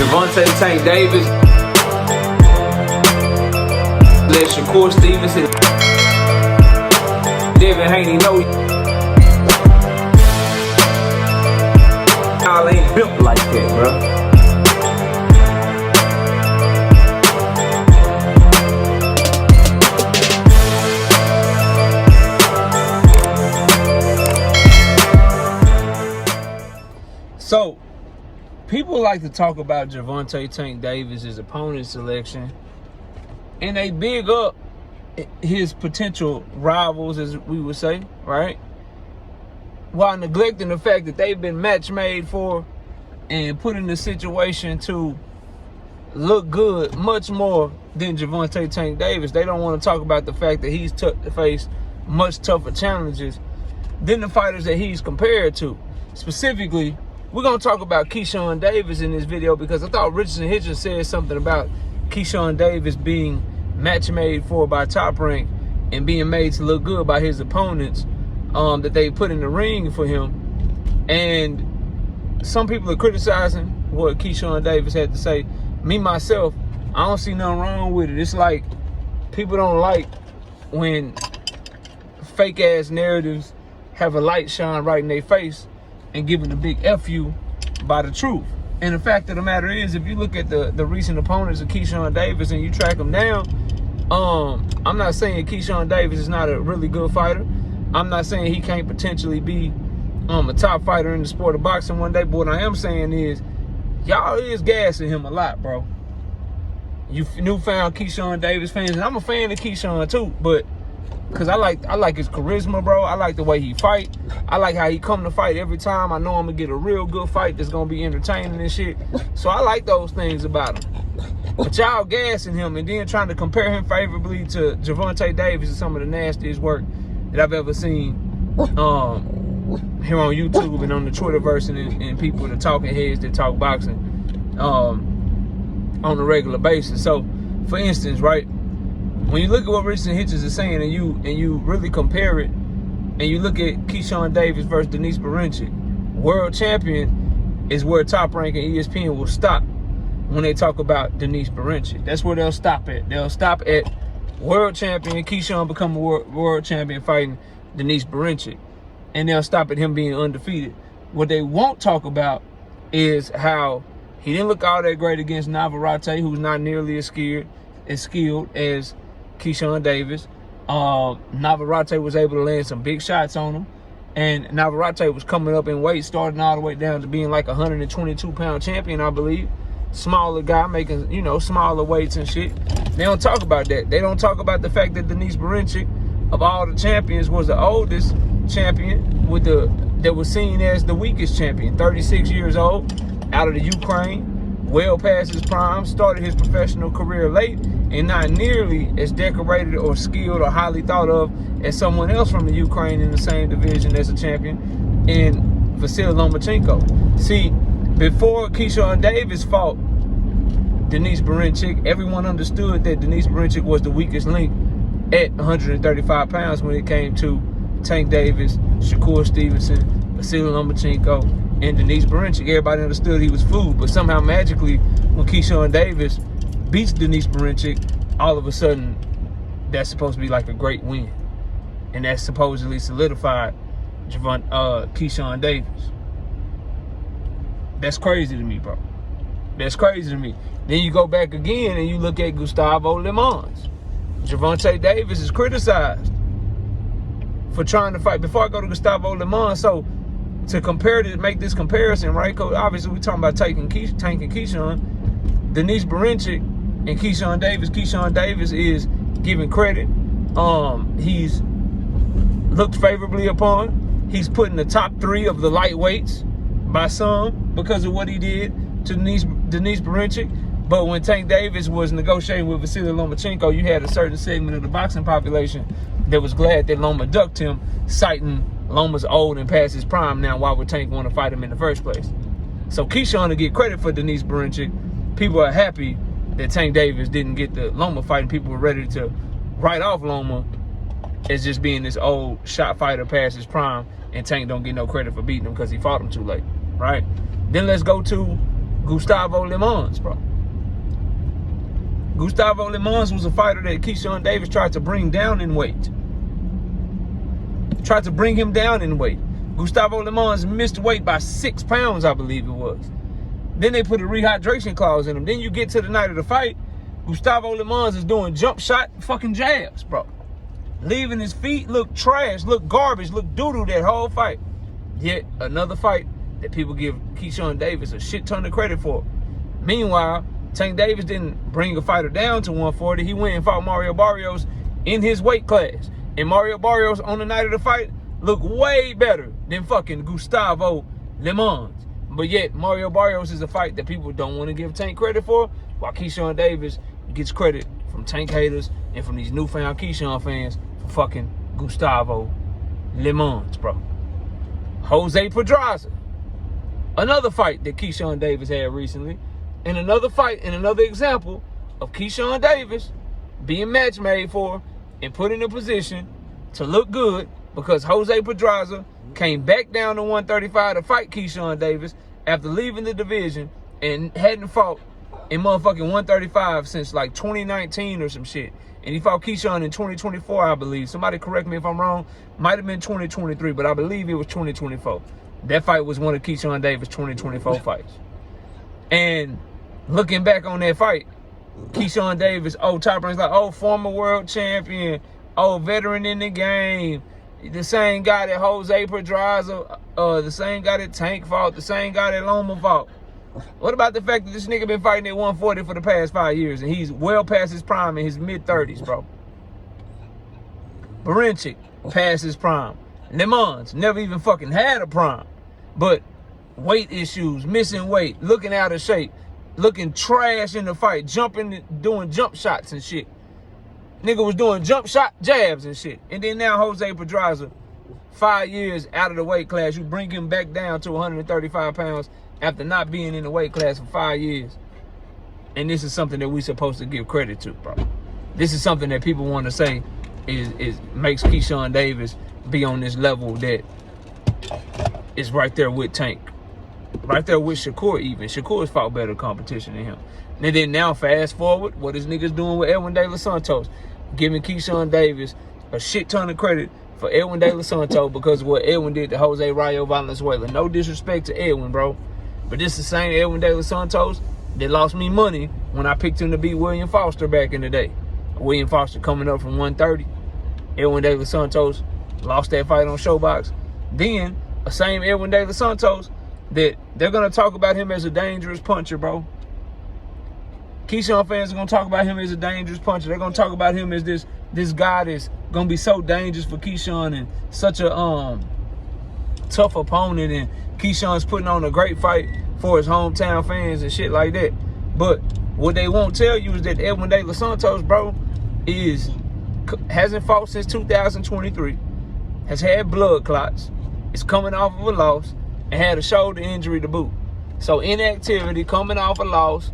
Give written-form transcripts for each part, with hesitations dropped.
Gervonta Tank Davis. Let Shakur Stevenson. Devin Haney know y'all ain't built like that, bro. So, people like to talk about Gervonta Tank Davis' opponent selection, and they big up his potential rivals, as we would say, right? While neglecting the fact that they've been match made for and put in the situation to look good much more than Gervonta Tank Davis. They don't want to talk about the fact that he's faced much tougher challenges than the fighters that he's compared to. Specifically, we're going to talk about Keyshawn Davis in this video because I thought Richardson Hitchin said something about Keyshawn Davis being match made for by Top Rank and being made to look good by his opponents that they put in the ring for him. And some people are criticizing what Keyshawn Davis had to say. Me, myself, I don't see nothing wrong with it. It's like people don't like when fake-ass narratives have a light shine right in their face and giving a big F you by the truth. And the fact of the matter is, if you look at the recent opponents of Keyshawn Davis and you track them down, I'm not saying Keyshawn Davis is not a really good fighter. I'm not saying he can't potentially be a top fighter in the sport of boxing one day, but what I am saying is, y'all is gassing him a lot, bro. You newfound Keyshawn Davis fans, and I'm a fan of Keyshawn too, but because I like his charisma, bro. I like the way he fight. I like how he come to fight every time. I know I'm gonna get a real good fight that's gonna be entertaining and shit. So I like those things about him. But y'all gassing him and then trying to compare him favorably to Gervonta Davis is some of the nastiest work that I've ever seen here on YouTube and on the Twitterverse and people, the talking heads that talk boxing on a regular basis. So, for instance, right, when you look at what Richardson Hitchin is saying and you really compare it and you look at Keyshawn Davis versus Denise Berinchyk, world champion is where Top Rank and ESPN will stop when they talk about Denise Berinchyk. That's where they'll stop at. They'll stop at world champion, Keyshawn become a world champion fighting Denise Berinchyk. And they'll stop at him being undefeated. What they won't talk about is how he didn't look all that great against Navarrete, who's not nearly as skilled as Keyshawn Davis. Navarrete was able to land some big shots on him. And Navarrete was coming up in weight, starting all the way down to being like a 122-pound champion, I believe. Smaller guy making, smaller weights and shit. They don't talk about that. They don't talk about the fact that Denise Berinchyk, of all the champions, was the oldest champion that was seen as the weakest champion. 36 years old, out of the Ukraine, well past his prime, started his professional career late, and not nearly as decorated or skilled or highly thought of as someone else from the Ukraine in the same division as a champion, in Vasily Lomachenko. See, before Keyshawn Davis fought Denise Berinchyk, everyone understood that Denise Berinchyk was the weakest link at 135 pounds when it came to Tank Davis, Shakur Stevenson, Vasily Lomachenko, and Denise Berinchyk. Everybody understood he was food, but somehow magically, when Keyshawn Davis beats Denise Berinchyk, all of a sudden, that's supposed to be like a great win. And that's supposedly solidified Keyshawn Davis. That's crazy to me, bro. That's crazy to me. Then you go back again and you look at Gustavo Limons. Gervonta Davis is criticized for trying to fight. Before I go to Gustavo Limons, so to compare to make this comparison, right? Because obviously we're talking about Tank and Keyshawn. Denise Berinchyk and Keyshawn Davis. Keyshawn Davis is given credit. He's looked favorably upon. He's put in the top 3 of the lightweights by some because of what he did to Denise Berinchyk. But when Tank Davis was negotiating with Vasily Lomachenko, you had a certain segment of the boxing population that was glad that Loma ducked him, citing Loma's old and past his prime now. Why would Tank want to fight him in the first place? So Keyshawn to get credit for Denise Berinchyk, people are happy that Tank Davis didn't get the Loma fight, and people were ready to write off Loma as just being this old shot fighter past his prime, and Tank don't get no credit for beating him because he fought him too late, right? Then let's go to Gustavo Limons, bro. Gustavo Limons was a fighter that Keyshawn Davis tried to bring down in weight. Tried to bring him down in weight. Gustavo Limons missed weight by 6 pounds, I believe it was. Then they put a rehydration clause in him. Then you get to the night of the fight, Gustavo Limons is doing jump shot fucking jabs, bro. Leaving his feet look trash, look garbage, look doo-doo that whole fight. Yet another fight that people give Keyshawn Davis a shit ton of credit for. Meanwhile, Tank Davis didn't bring a fighter down to 140. He went and fought Mario Barrios in his weight class. And Mario Barrios on the night of the fight looked way better than fucking Gustavo Limons. But yet, Mario Barrios is a fight that people don't want to give Tank credit for, while Keyshawn Davis gets credit from Tank haters and from these newfound Keyshawn fans for fucking Gustavo Limons, bro. Jose Pedraza. Another fight that Keyshawn Davis had recently. And another fight and another example of Keyshawn Davis being match made for and put in a position to look good because Jose Pedraza came back down to 135 to fight Keyshawn Davis after leaving the division and hadn't fought in motherfucking 135 since like 2019 or some shit. And he fought Keyshawn in 2024, I believe. Somebody correct me if I'm wrong. Might have been 2023, but I believe it was 2024. That fight was one of Keyshawn Davis' 2024 fights. And looking back on that fight, Keyshawn Davis, top ranks, like, former world champion, veteran in the game, the same guy that Jose Pedraza, the same guy that Tank fought, the same guy that Loma fought. What about the fact that this nigga been fighting at 140 for the past 5 years and he's well past his prime in his mid-30s, bro? Barinchik, past his prime. Limons never even fucking had a prime. But weight issues, missing weight, looking out of shape, looking trash in the fight, jumping, doing jump shots and shit. Nigga was doing jump shot jabs and shit. And then now Jose Pedraza, 5 years out of the weight class, you bring him back down to 135 pounds after not being in the weight class for 5 years. And this is something that we supposed to give credit to, bro. This is something that people want to say is makes Keyshawn Davis be on this level that is right there with Tank. Right there with Shakur even. Shakur's fought better competition than him. And then now fast forward, what is niggas doing with Edwin De Los Santos? Giving Keyshawn Davis a shit ton of credit for Edwin De Los Santos because of what Edwin did to Jose Rayo Valenzuela. No disrespect to Edwin, bro. But this is the same Edwin De Los Santos that lost me money when I picked him to beat William Foster back in the day. William Foster coming up from 130. Edwin De Los Santos lost that fight on Showbox. Then, the same Edwin De Los Santos that they're going to talk about him as a dangerous puncher, bro. Keyshawn fans are going to talk about him as a dangerous puncher. They're going to talk about him as this guy that's going to be so dangerous for Keyshawn and such a tough opponent, and Keyshawn's putting on a great fight for his hometown fans and shit like that. But what they won't tell you is that Edwin De Los Santos, bro, hasn't fought since 2023, has had blood clots, is coming off of a loss, and had a shoulder injury to boot. So inactivity, coming off a loss,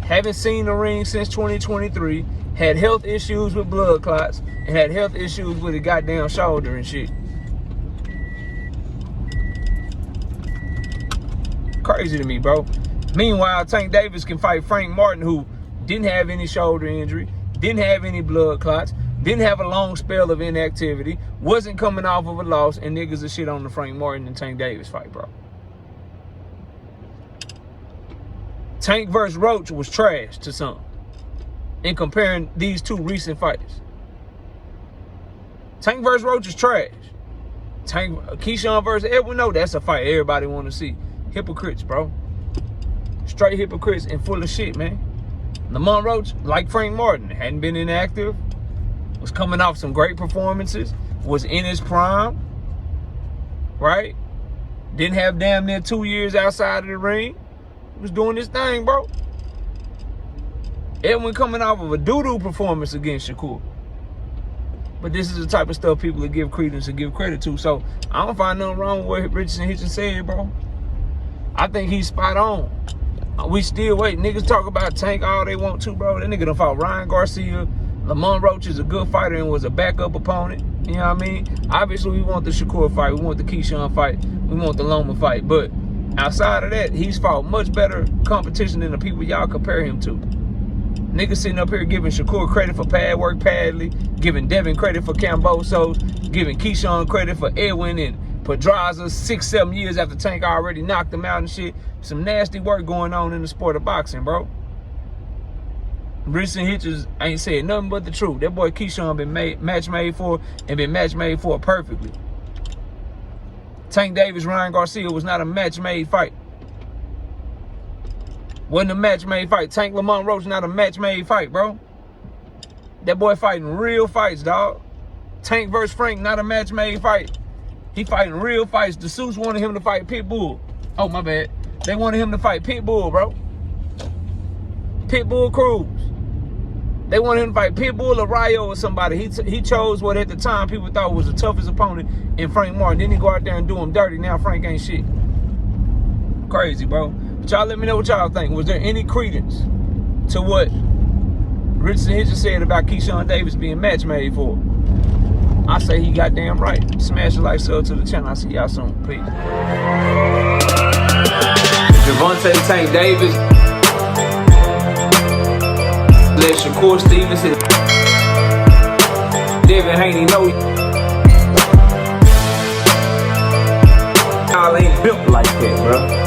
haven't seen the ring since 2023, had health issues with blood clots, and had health issues with a goddamn shoulder and shit. Crazy to me, bro. Meanwhile, Tank Davis can fight Frank Martin, who didn't have any shoulder injury, didn't have any blood clots, didn't have a long spell of inactivity, wasn't coming off of a loss, and niggas are shit on the Frank Martin and Tank Davis fight, bro. Tank versus Roach was trash to some in comparing these two recent fights. Tank versus Roach is trash. Keyshawn versus Edwin, no, that's a fight everybody want to see. Hypocrites, bro. Straight hypocrites and full of shit, man. Lamont Roach, like Frank Martin, hadn't been inactive, was coming off some great performances, was in his prime, right? Didn't have damn near 2 years outside of the ring. Was doing this thing, bro. Edwin coming off of a doo-doo performance against Shakur. But this is the type of stuff people that give credence and give credit to. So I don't find nothing wrong with what Richardson Hitchin said, bro. I think he's spot on. We still wait. Niggas talk about Tank all they want to, bro. That nigga done fought Ryan Garcia. Lamont Roach is a good fighter and was a backup opponent. You know what I mean? Obviously, we want the Shakur fight. We want the Keyshawn fight. We want the Loma fight. But Outside of that, he's fought much better competition than the people y'all compare him to. Niggas sitting up here giving Shakur credit for pad work Padley, giving Devin credit for Camboso, giving Keyshawn credit for Edwin and Pedraza 6-7 years after Tank already knocked him out and shit. Some nasty work going on in the sport of boxing, bro. Richardson Hitchin ain't said nothing but the truth. That boy Keyshawn been match made for and been match made for perfectly. Tank Davis, Ryan Garcia was not a match made fight. Wasn't a match made fight. Tank Lamont Roach not a match made fight, bro. That boy fighting real fights, dog. Tank versus Frank, not a match made fight. He fighting real fights. The Suits wanted him to fight Pitbull. Oh, my bad. They wanted him to fight Pitbull, bro. Pitbull Cruz. They wanted him to fight Pitbull or Rayo or somebody. He chose what at the time people thought was the toughest opponent in Frank Martin. Then he go out there and do him dirty. Now Frank ain't shit. Crazy, bro. But y'all let me know what y'all think. Was there any credence to what Richardson Hitchin said about Keyshawn Davis being match made for? I say he goddamn right. Smash the like, sub to the channel. I'll see y'all soon. Peace. Gervonta Tank Davis. Let Shakur Stevens hit. Devin Haney know y'all ain't built like that, bro.